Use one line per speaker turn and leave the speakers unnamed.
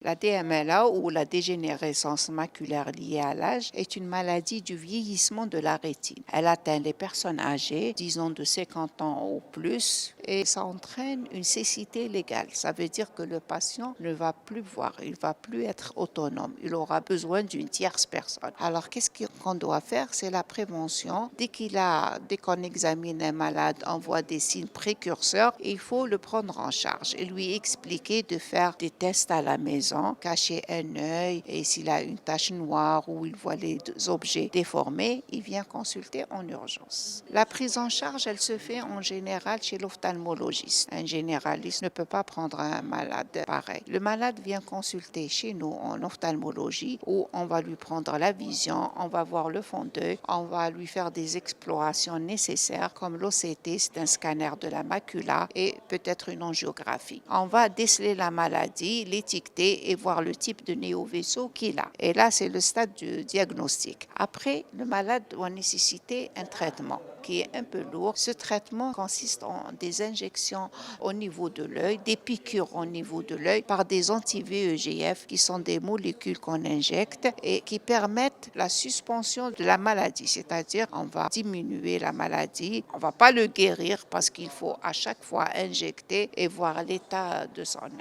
La DMLA ou la dégénérescence maculaire liée à l'âge est une maladie du vieillissement de la rétine. Elle atteint les personnes âgées, disons de 50 ans ou plus, et ça entraîne une cécité légale. Ça veut dire que le patient ne va plus voir, il ne va plus être autonome, il aura besoin d'une tierce personne. Alors qu'est-ce qu'on doit faire? C'est la prévention. Dès qu'on examine un malade, on voit des signes précurseurs, il faut le prendre en charge et lui expliquer de faire des tests à la maison, cacher un œil, et s'il a une tache noire ou il voit les objets déformés, il vient consulter en urgence. La prise en charge, elle se fait en général chez l'ophtalmologiste. Un généraliste ne peut pas prendre un malade pareil. Le malade vient consulter chez nous en ophtalmologie où on va lui prendre la vision, on va voir le fond d'œil, on va lui faire des explorations nécessaires comme l'OCT, c'est un scanner de la macula, et peut-être une angiographie. On va déceler la maladie, l'étiqueter et voir le type de néovaisseau qu'il a. Et là, c'est le stade du diagnostic. Après, le malade doit nécessiter un traitement qui est un peu lourd. Ce traitement consiste en des injections au niveau de l'œil, des piqûres au niveau de l'œil par des anti-VEGF qui sont des molécules qu'on injecte et qui permettent la suspension de la maladie. C'est-à-dire, on va diminuer la maladie, on ne va pas le guérir parce qu'il faut à chaque fois injecter et voir l'état de son œil.